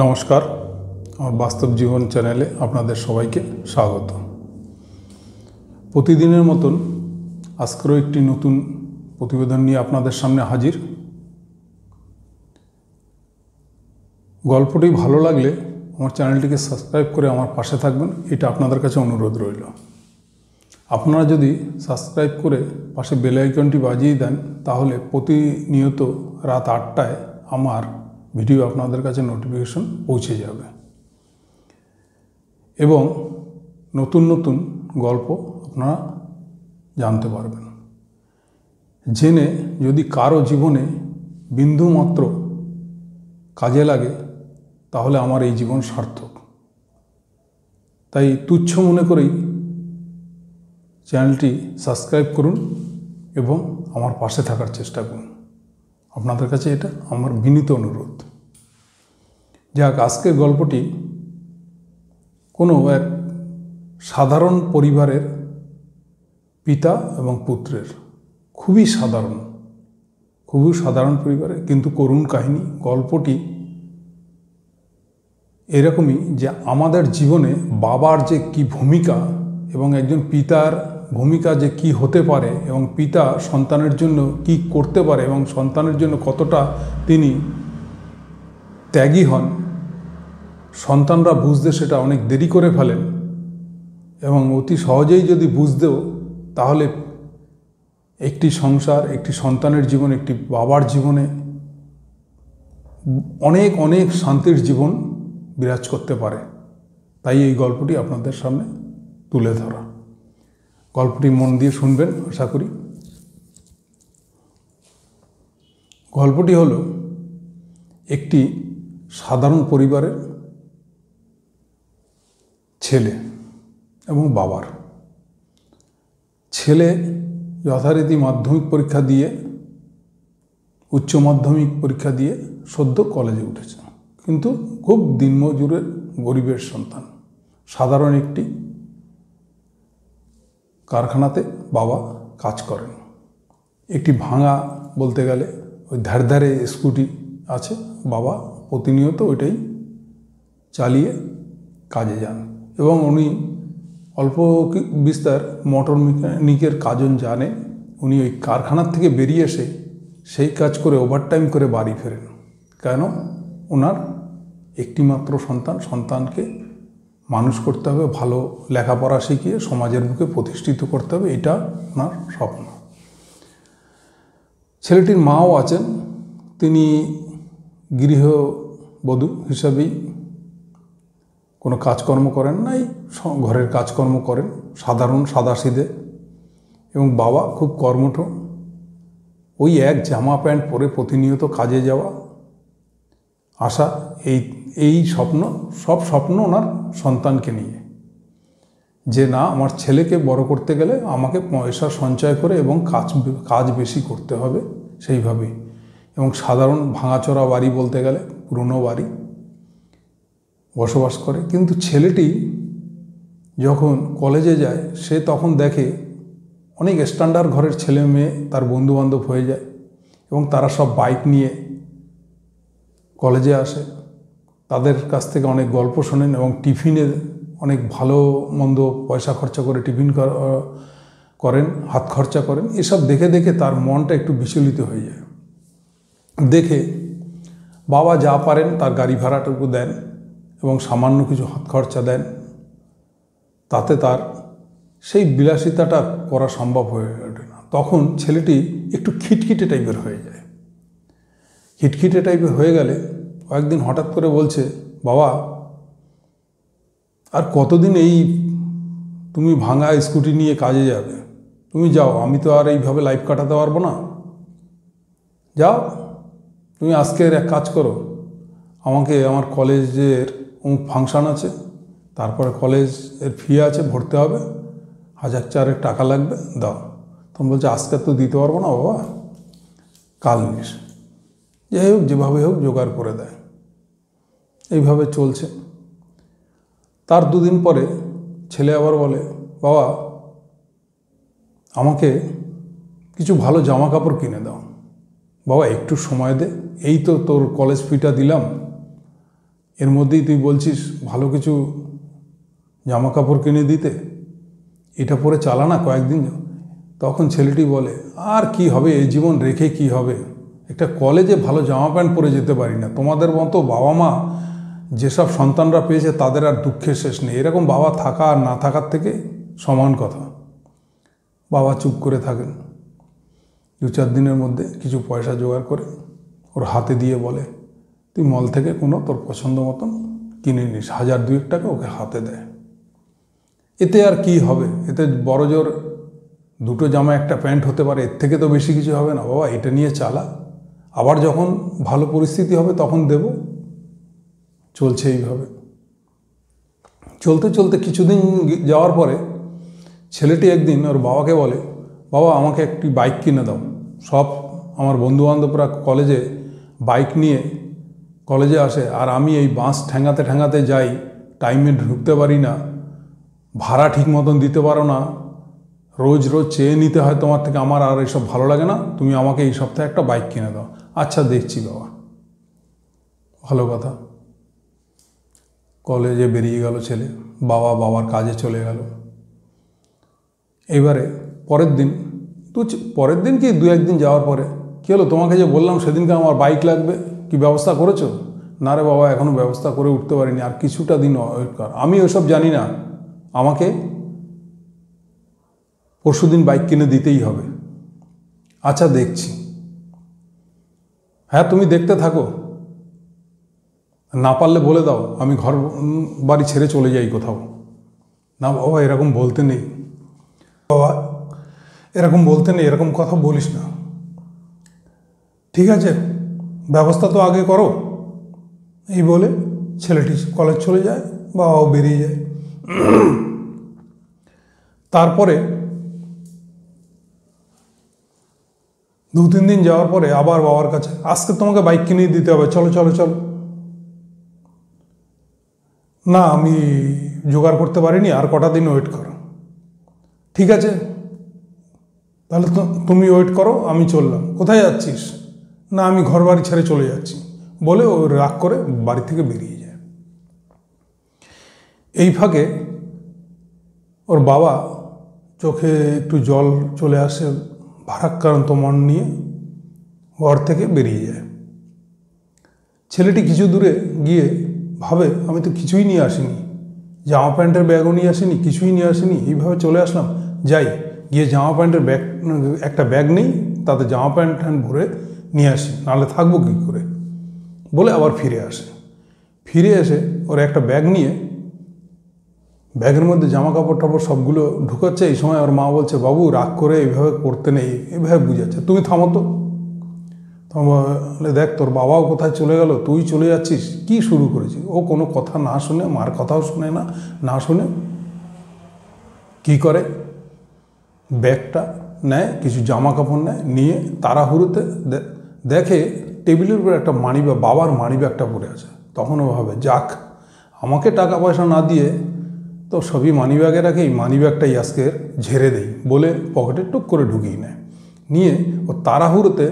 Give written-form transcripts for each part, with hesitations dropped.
নমস্কার, আমার বাস্তব জীবন চ্যানেলে আপনাদের সবাইকে স্বাগত। প্রতিদিনের মতন আজকেরও একটি নতুন প্রতিবেদন নিয়ে আপনাদের সামনে হাজির। গল্পটি ভালো লাগলে আমার চ্যানেলটিকে সাবস্ক্রাইব করে আমার পাশে থাকবেন, এটা আপনাদের কাছে অনুরোধ রইল। আপনারা যদি সাবস্ক্রাইব করে পাশে বেল আইকনটি বাজিয়ে দেন তাহলে প্রতিনিয়ত রাত 8টায় আমার ভিডিও আপনাদের কাছে নোটিফিকেশন পৌঁছে যাবে এবং নতুন নতুন গল্প আপনারা জানতে পারবেন। জেনে যদি কারো জীবনে বিন্দুমাত্র কাজে লাগে তাহলে আমার এই জীবন সার্থক। তাই তুচ্ছ মনে করেই চ্যানেলটি সাবস্ক্রাইব করুন এবং আমার পাশে থাকার চেষ্টা করুন। আপনাদের কাছে এটা আমার বিনীত অনুরোধ। যাক, আজকের গল্পটি কোনো এক সাধারণ পরিবারের পিতা এবং পুত্রের, খুবই সাধারণ পরিবারে কিন্তু করুণ কাহিনী। গল্পটি এরকমই যে আমাদের জীবনে বাবার যে কি ভূমিকা এবং একজন পিতার ভূমিকা যে কি হতে পারে এবং পিতা সন্তানের জন্য কি করতে পারে এবং সন্তানের জন্য কতটা তিনি ত্যাগী হন, সন্তানরা বুঝতে সেটা অনেক দেরি করে ফেলেন এবং অতি সহজেই যদি বুঝতেও তাহলে একটি সংসার, একটি সন্তানের জীবন, একটি বাবার জীবনে অনেক অনেক শান্তির জীবন বিরাজ করতে পারে। তাই এই গল্পটি আপনাদের সামনে তুলে ধরা। গল্পটি মন দিয়ে শুনবেন আশা করি। গল্পটি হলো একটি সাধারণ পরিবারের ছেলে এবং বাবার। ছেলে যথারীতি মাধ্যমিক পরীক্ষা দিয়ে, উচ্চ মাধ্যমিক পরীক্ষা দিয়ে সদ্য কলেজে উঠেছে, কিন্তু খুব দিনমজুরের গরিবের সন্তান। সাধারণ একটি কারখানাতে বাবা কাজ করেন। একটি ভাঙা, বলতে গেলে ওই ধারে স্কুটি আছে, বাবা প্রতিনিয়ত ওইটাই চালিয়ে কাজে যান এবং উনি অল্প বিস্তার মোটর মেকানিকের কাজও জানে। উনি ওই কারখানার থেকে বেরিয়ে এসে সেই কাজ করে ওভারটাইম করে বাড়ি ফেরেন। কেন? ওনার একটিমাত্র সন্তানকে মানুষ করতে হবে, ভালো লেখাপড়া শিখিয়ে সমাজের বুকে প্রতিষ্ঠিত করতে হবে, এটা ওনার স্বপ্ন। ছেলেটির মাও আছেন, তিনি গৃহবধূ হিসাবেই কোনো কাজকর্ম করেন না, ঘরের কাজকর্ম করেন, সাধারণ সাদাসিধে। এবং বাবা খুব কর্মঠ, ওই এক জামা প্যান্ট পরে প্রতিনিয়ত কাজে যাওয়া আসা, এই সব স্বপ্ন ওনার সন্তানকে নিয়ে, যে না, আমার ছেলেকে বড় করতে গেলে আমাকে পয়সা সঞ্চয় করে এবং কাজ বেশি করতে হবে সেইভাবেই। এবং সাধারণ ভাঙাচোরা বাড়ি, বলতে গেলে পুরনো বাড়ি বসবাস করে। কিন্তু ছেলেটি যখন কলেজে যায় সে তখন দেখে অনেক স্ট্যান্ডার্ড ঘরের ছেলে মেয়ে তার বন্ধুবান্ধব হয়ে যায় এবং তারা সব বাইক নিয়ে কলেজে আসে। তাদের কাছ থেকে অনেক গল্প শোনেন এবং টিফিনে অনেক ভালো মন্দ পয়সা খরচা করে টিফিন করেন, হাত খরচা করেন। এসব দেখে দেখে তার মনটা একটু বিচলিত হয়ে যায়। দেখে বাবা যা পারেন তার গাড়ি ভাড়াটুকু দেন এবং সামান্য কিছু হাত খরচা দেন, তাতে তার সেই বিলাসিতাটা করা সম্ভব হয়ে ওঠে না। তখন ছেলেটি একটু খিটখিটে টাইপের হয়ে যায়। খিটখিটে টাইপের হয়ে গেলে কয়েকদিন হঠাৎ করে বলছে, বাবা আর কতদিন তুমি ভাঙা স্কুটি নিয়ে কাজে যাবে? তুমি যাও, আমি তো আর এইভাবে লাইফ কাটাতে পারবো না। যাও, তুমি আজকের এক কাজ করো, আমাকে আমার কলেজের ফাংশান আছে, তারপরে কলেজের ফি আছে, ভরতে হবে, 1000 টাকা লাগবে, দাও। তখন বলছে, আজকে তো দিতে পারবো না বাবা, কাল নিস। যাই হোক, যেভাবে হোক জোগাড় করে দেয়। এইভাবে চলছে। তার দুদিন পরে ছেলে আবার বলে, বাবা আমাকে কিছু ভালো জামা কাপড় কিনে দাও। বাবা একটু সময় দে, এই তো তোর কলেজ ফিটা দিলাম, এর মধ্যেই তুই বলছিস ভালো কিছু জামা কাপড় কিনে দিতে, এটা পরে চালা না কয়েকদিন। তখন ছেলেটি বলে, আর কি হবে, এই জীবন রেখে কি হবে, একটা কলেজে ভালো জামা প্যান্ট পরে যেতে পারি না। তোমাদের মতো বাবা মা যেসব সন্তানরা পেয়েছে তাদের আর দুঃখের শেষ নেই। এরকম বাবা থাকা আর না থাকার থেকে সমান কথা। বাবা চুপ করে থাকেন। 2-4 দিনের মধ্যে কিছু পয়সা জোগাড় করে ওর হাতে দিয়ে বলে, তুই মল থেকে কোনো তোর পছন্দ মতন কিনে নিস। 1000-2 টাকা ওকে হাতে দেয়। এতে আর কি হবে, এতে বড় জোর 2টো জামা 1টা প্যান্ট হতে পারে, এর থেকে তো বেশি কিছু হবে না। বাবা এটা নিয়ে চালা, আবার যখন ভালো পরিস্থিতি হবে তখন দেব। চলছে এইভাবে। চলতে চলতে কিছুদিন যাওয়ার পরে ছেলেটি একদিন ওর বাবাকে বলে, বাবা আমাকে একটি বাইক কিনে দাও। সব আমার বন্ধুবান্ধবরা কলেজে বাইক নিয়ে কলেজে আসে, আর আমি এই বাস ঠ্যাঙাতে ঠ্যাঙাতে যাই, টাইমে ঢুকতে পারি না, ভাড়া ঠিক মতন দিতে পারো না, রোজ রোজ চেয়ে নিতে হয় তোমার থেকে, আমার আর এইসব ভালো লাগে না, তুমি আমাকে এই সপ্তাহে একটা বাইক কিনে দাও। আচ্ছা দেখছি বাবা। ভালো কথা। কলেজে বেরিয়ে গেল ছেলে, বাবার কাজে চলে গেল। এবারে পরের দিন কি 2-1 দিন যাওয়ার পরে, কী হলো, তোমাকে যে বললাম সেদিনকে আমার বাইক লাগবে, কি ব্যবস্থা করেছো? না রে বাবা, এখনও ব্যবস্থা করে উঠতে পারিনি, আর কিছুটা দিন ওয়েট কর। আমি ওসব জানি না, আমাকে পরশুদিন বাইক কিনে দিতেই হবে। আচ্ছা দেখছি। হ্যাঁ তুমি দেখতে থাকো, না পারলে বলে দাও আমি ঘর বাড়ি ছেড়ে চলে যাই কোথাও। না বাবা এরকম বলতে নেই, বাবা এরকম বলতে নেই, এরকম কথা বলিস না। ঠিক আছে, ব্যবস্থা তো আগে করো। এই বলে ছেলেটি কলেজ চলে যায়, বাবাও বেরিয়ে যায়। তারপরে 2-3 দিন যাওয়ার পরে আবার বাবার কাছে, আজকে তোমাকে বাইক কিনে দিতে হবে, চলো চলো চলো। না আমি জোগাড় করতে পারিনি, আর কটা দিন ওয়েট করো। ঠিক আছে তাহলে তুমি ওয়েট করো, আমি চললাম। কোথায় যাচ্ছিস? না আমি ঘর বাড়ি ছেড়ে চলে যাচ্ছি, বলে ও রাগ করে বাড়ি থেকে বেরিয়ে যায়। এই ফাঁকে ওর বাবা চোখে একটু জল চলে আসে, ভারাক্রান্ত মন নিয়ে ঘর থেকে বেরিয়ে যায়। ছেলেটি কিছু দূরে গিয়ে ভাবে, আমি তো কিছুই নিয়ে আসিনি, জামা প্যান্টের ব্যাগও নিয়ে আসিনি, কিছুই নিয়ে আসিনি, এইভাবে চলে আসলাম। যাই গিয়ে জামা প্যান্টের একটা ব্যাগ নেই, তাতে জামা প্যান্ট ভরে নিয়ে আসি, নাহলে থাকবো কী করে, বলে আবার ফিরে আসে। ফিরে এসে ওর একটা ব্যাগ নিয়ে ব্যাগের মধ্যে জামা কাপড় টাপড় সবগুলো ঢুকাচ্ছে। এই সময় ওর মা বলছে, বাবু রাগ করে এইভাবে করতে নেই, এইভাবে বুঝাচ্ছে, তুমি থামো তো। দেখ তোর বাবাও কোথায় চলে গেল, তুই চলে যাচ্ছিস, কি শুরু করেছিস। ও কোনো কথা না শুনে, মার কথাও শুনে না শুনে কি করে, ব্যাগটা নেয়, কিছু জামা কাপড় নেয়, নিয়ে তাড়াহুড়োতে দেখে টেবিলের উপরে একটা মানিব্যাগ, বাবার মানিব্যাগটা পড়ে আছে। তখন ও ভাবে, যাক আমাকে টাকা পয়সা না দিয়ে তো সবই মানিব্যাগে রাখে, এই মানিব্যাগটাই আজকে ঝেড়ে দেই, বলে পকেটে টুক করে ঢুকিয়ে নেয়। নিয়ে ও তাড়াহুড়োতে,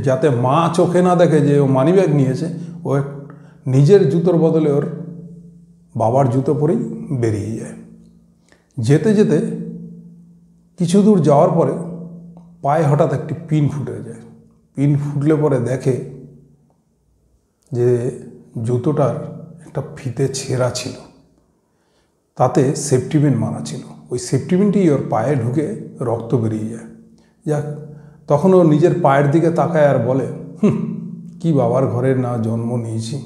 যাতে মা চোখে না দেখে যে ও মানিব্যাগ নিয়েছে, ও নিজের জুতোর বদলে ওর বাবার জুতো পরেই বেরিয়ে যায়। যেতে যেতে কিছু দূর যাওয়ার পরে পায়ে হঠাৎ একটি পিন ফুটে যায়। পিন ফুটলে পরে দেখে যে জুতোটার একটা ফিতে ছেঁড়া ছিল, তাতে সেফটি পিন মারা ছিল। ওই সেফটি পিনটি ওর পায়ে ঢুকে রক্ত বেরিয়ে যায়। যাক, তখন ও নিজের পায়ের দিকে তাকায় আর বলে, কি বাবার ঘরের না জন্ম নিয়েছি,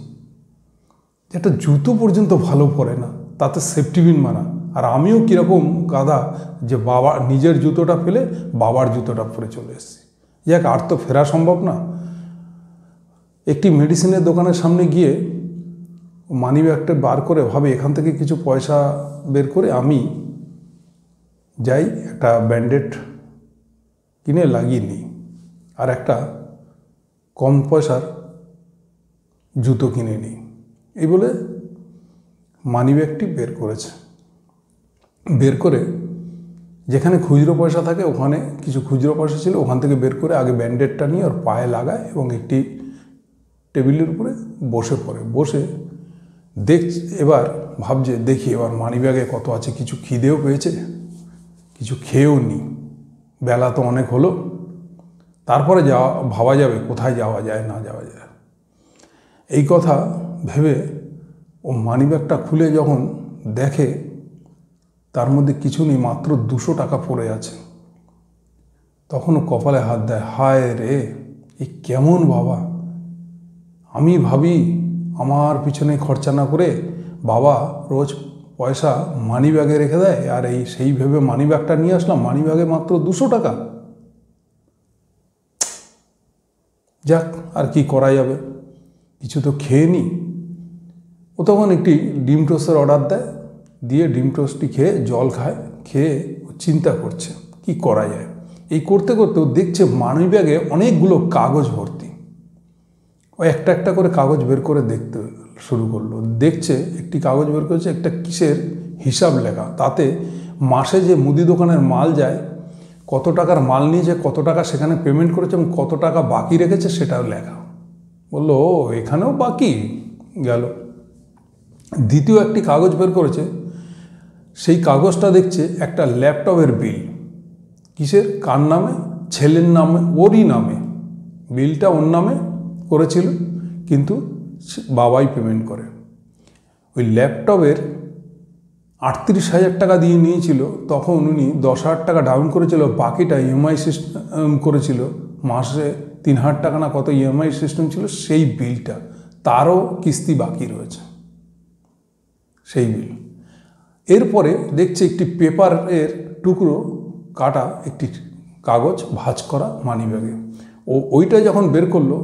একটা জুতো পর্যন্ত ভালো পরে না, তাতে সেফটি পিন মারা, আর আমিও কীরকম গাধা যে নিজের জুতোটা ফেলে বাবার জুতোটা পরে চলে এসেছি। যাক, আর তো ফেরা সম্ভব না। একটি মেডিসিনের দোকানের সামনে গিয়ে মানিব্যাগটা বার করে ভাবে, এখান থেকে কিছু পয়সা বের করে আমি যাই একটা ব্যান্ডেড কিনে লাগিয়ে নিই, আর একটা কম পয়সার জুতো কিনে নিই। এই বলে মানিব্যাগটি বের করেছে। বের করে যেখানে খুচরো পয়সা থাকে, ওখানে কিছু খুচরো পয়সা ছিল, ওখান থেকে বের করে আগে ব্যান্ডেডটা নিয়ে ওর পায়ে লাগায় এবং একটি টেবিলের উপরে বসে পড়ে। বসে এবার ভাবছে দেখি এবার মানিব্যাগে কত আছে, কিছু খিদেও পেয়েছে, কিছু খেয়েও নি, বেলা তো অনেক হলো, তারপরে ভাবা যাবে কোথায় যাওয়া যায় না যাওয়া যায়। এই কথা ভেবে ও মানিব্যাগটা খুলে যখন দেখে তার মধ্যে কিছু নেই, মাত্র 200 টাকা পড়ে আছে। তখনও কপালে হাত দেয়, হায় রে, এই কেমন বাবা! আমি ভাবি আমার পিছনে খরচা না করে বাবা রোজ পয়সা মানিব্যাগে রেখে দেয়, আর সেই ভেবে মানিব্যাগটা নিয়ে আসলাম, মানিব্যাগে মাত্র 200 টাকা। যাক, আর কি করা যাবে, কিছু তো খেয়ে নি। ও তখন একটি ডিম টোস্টের অর্ডার দেয়, দিয়ে ডিম টোস্টটি খেয়ে জল খায়, খেয়ে ও চিন্তা করছে কি করা যায়। এই করতে করতে ও দেখছে মানিব্যাগে অনেকগুলো কাগজ ভর্তি। ও একটা একটা করে কাগজ বের করে দেখতে শুরু করলো। দেখছে একটি কাগজ বের করেছে, একটা কিসের হিসাব লেখা, তাতে মাসে যে মুদি দোকানের মাল যায়, কত টাকার মাল নিয়েছে, কত টাকা সেখানে পেমেন্ট করেছে এবং কত টাকা বাকি রেখেছে সেটাও লেখা। বললো ও, এখানেও বাকি গেল। দ্বিতীয় একটি কাগজ বের করেছে, সেই কাগজটা দেখছে একটা ল্যাপটপের বিল। কিসের? কার নামে? ছেলের নামে, ওরই নামে। বিলটা ওর নামে করেছিল, কিন্তু বাবাই পেমেন্ট করে। ওই ল্যাপটপের 38,000 টাকা দিয়ে নিয়েছিল, তখন উনি 10,000 টাকা ডাউন করেছিল, বাকিটা ইএমআই সিস্টেম করেছিল, মাসে 3,000 টাকা না কত ইএমআই সিস্টেম ছিল, সেই বিলটা তারও কিস্তি বাকি রয়েছে, সেই বিল। এরপরে দেখছে একটি পেপারের টুকরো কাটা একটি কাগজ ভাঁজ করা মানিব্যাগে। ওইটা যখন বের করলো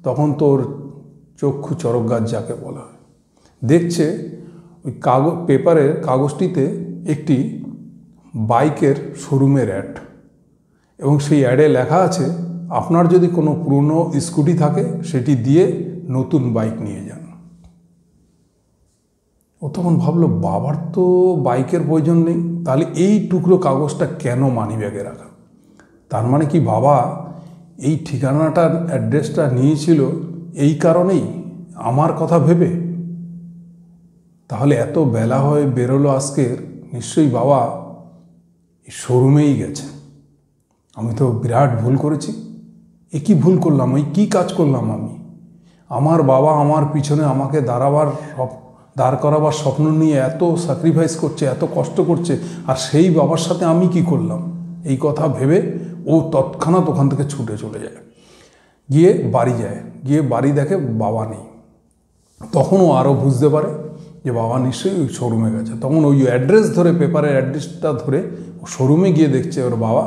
তখন তোর চক্ষু চরক গাছ যাকে বলা হয়। দেখছে ওই পেপারের কাগজটিতে একটি বাইকের শোরুমের অ্যাড, এবং সেই অ্যাডে লেখা আছে আপনার যদি কোনো পুরনো স্কুটি থাকে সেটি দিয়ে নতুন বাইক নিয়ে যান। ও তখন ভাবলো বাবার তো বাইকের প্রয়োজন নেই, তাহলে এই টুকরো কাগজটা কেন মানিব্যাগে রাখা? তার মানে কি বাবা এই ঠিকানাটার অ্যাড্রেসটা নিয়েছিল এই কারণেই, আমার কথা ভেবে? তাহলে এত বেলা হয়ে বেরোলো আজকের, নিশ্চয়ই বাবা এই শোরুমেই গেছে। আমি তো বিরাট ভুল করেছি। এ কি ভুল করলাম? এই কী কাজ করলাম আমি? আমার বাবা আমার পিছনে আমাকে দাঁড় করাবার স্বপ্ন নিয়ে এত স্যাক্রিফাইস করছে, এত কষ্ট করছে, আর সেই বাবার সাথে আমি কি করলাম? এই কথা ভেবে ও তৎক্ষণাৎ ওখান থেকে ছুটে চলে যায়, গিয়ে বাড়ি যায়, গিয়ে বাড়ি দেখে বাবা নেই। তখন ও আরও বুঝতে পারে যে বাবা নিশ্চয়ই ওই শোরুমে গেছে। তখন ওই অ্যাড্রেস ধরে, পেপারের অ্যাড্রেসটা ধরে ও শোরুমে গিয়ে দেখছে ওর বাবা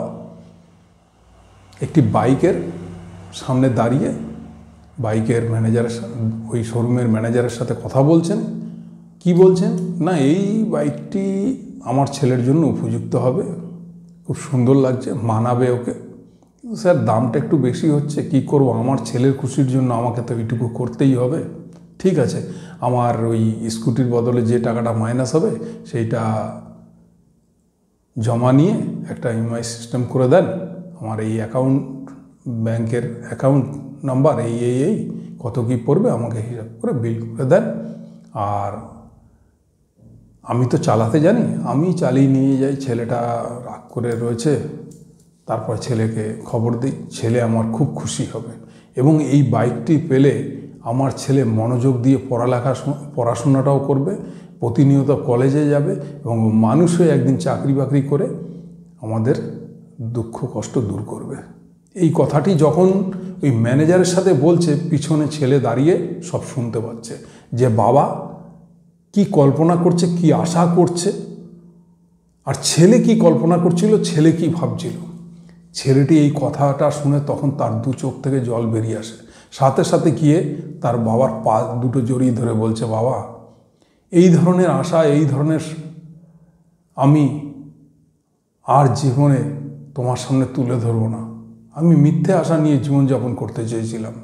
একটি বাইকের সামনে দাঁড়িয়ে বাইকের ম্যানেজারের, ওই শোরুমের ম্যানেজারের সাথে কথা বলছেন। কি বলছেন? না, এই বাইকটি আমার ছেলের জন্য উপযুক্ত হবে, খুব সুন্দর লাগছে, মানাবে ওকে। স্যার দামটা একটু বেশি হচ্ছে, কি করব, আমার ছেলের খুশির জন্য আমাকে তো এইটুকু করতেই হবে। ঠিক আছে, আমার ওই স্কুটির বদলে যে টাকাটা মাইনাস হবে সেইটা জমা নিয়ে একটা ইএমআই সিস্টেম করে দেন, আমার এই ব্যাংকের অ্যাকাউন্ট নাম্বার এই কত কী পড়বে আমাকে হিসাব করে বিল করে দেন, আর আমি তো চালাতে জানি, আমি চালিয়ে নিয়ে যাই। ছেলেটা রাগ করে রয়েছে, তারপর ছেলেকে খবর দিই, ছেলে আমার খুব খুশি হবে, এবং এই বাইকটি পেলে আমার ছেলে মনোযোগ দিয়ে পড়াশোনাটাও করবে, প্রতিনিয়ত কলেজে যাবে, এবং মানুষ হয়ে একদিন চাকরি বাকরি করে আমাদের দুঃখ কষ্ট দূর করবে। এই কথাটি যখন ওই ম্যানেজারের সাথে বলছে, পিছনে ছেলে দাঁড়িয়ে সব শুনতে পাচ্ছে যে বাবা কি কল্পনা করছে, কি আশা করছে, আর ছেলে কি কল্পনা করছিল, ছেলে কি ভাবছিল। ছেলেটি এই কথাটা শুনে তখন তার দু চোখ থেকে জল বেরিয়ে আসে, সাথে সাথে গিয়ে তার বাবার পা দুটো জড়িয়ে ধরে বলছে, বাবা এই ধরনের আশা, এই ধরনের আমি আর জীবনে তোমার সামনে তুলে ধরবো না। আমি মিথ্যে আশা নিয়ে জীবনযাপন করতে চেয়েছিলাম,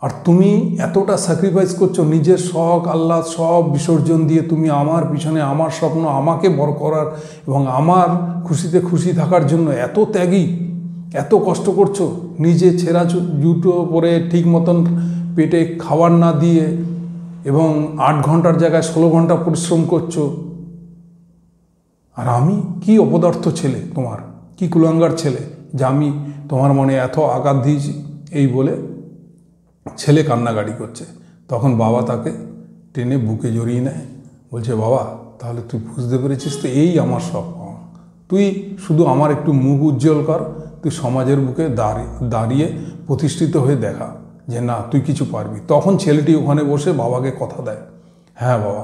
আর তুমি এতটা স্যাক্রিফাইস করছো, নিজের শখ আহ্লাদ সব বিসর্জন দিয়ে তুমি আমার পিছনে, আমার স্বপ্ন আমাকে বড় করার এবং আমার খুশিতে খুশি থাকার জন্য এত ত্যাগী, এত কষ্ট করছো, নিজে ছেঁড়া জুতো পরে ঠিক মতন পেটে খাবার না দিয়ে এবং 8 ঘন্টার জায়গায় 16 ঘন্টা পরিশ্রম করছো, আর আমি কি অপদার্থ ছেলে, তোমার কি কুলাঙ্গার ছেলে যে আমি তোমার মনে এত আঘাত দিয়েছি। এই বলে ছেলে কান্নাকাটি করছে। তখন বাবা তাকে টেনে বুকে জড়িয়ে নেয়, বলছে বাবা তাহলে তুই বুঝতে পেরেছিস তো, এই আমার সব পাওয়া। তুই শুধু আমার একটু মুখ উজ্জ্বল কর, তুই সমাজের বুকে দাঁড়িয়ে প্রতিষ্ঠিত হয়ে দেখা যে না তুই কিছু পারবি। তখন ছেলেটি ওখানে বসে বাবাকে কথা দেয়, হ্যাঁ বাবা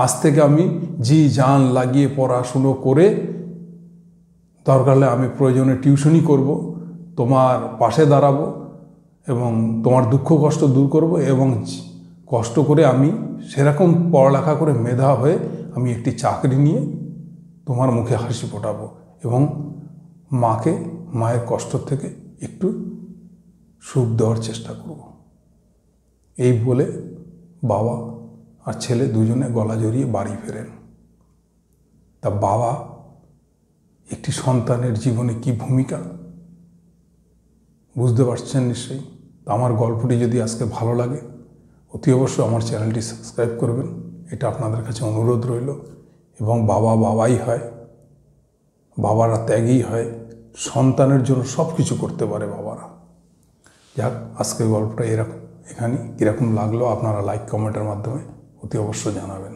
আজ থেকে আমি জি জান লাগিয়ে পড়াশুনো করে দরকার হলে আমি প্রয়োজনে টিউশনই করব, তোমার পাশে দাঁড়াবো এবং তোমার দুঃখ কষ্ট দূর করব, এবং কষ্ট করে আমি সেরকম পড়ালেখা করে মেধা হয়ে আমি একটি চাকরি নিয়ে তোমার মুখে হাসি ফোটাবো এবং মাকে মায়ের কষ্ট থেকে একটু সুখ দেওয়ার চেষ্টা করব। এই বলে বাবা আর ছেলে দুজনে গলা জড়িয়ে বাড়ি ফেরেন। তা বাবা একটি সন্তানের জীবনে কি ভূমিকা বুঝতে পারছেন নিশ্চয়ই। আমার গল্পটি যদি আজকে ভালো লাগে অতি অবশ্যই আমার চ্যানেলটি সাবস্ক্রাইব করবেন, এটা আপনাদের কাছে অনুরোধ রইল। এবং বাবা বাবাই হয়, বাবারা ত্যাগী হয়, সন্তানের জন্য সব কিছু করতে পারে বাবারা। যাক, আজকের গল্পটা এখানে কীরকম লাগলো আপনারা লাইক কমেন্টের মাধ্যমে অতি অবশ্যই জানাবেন।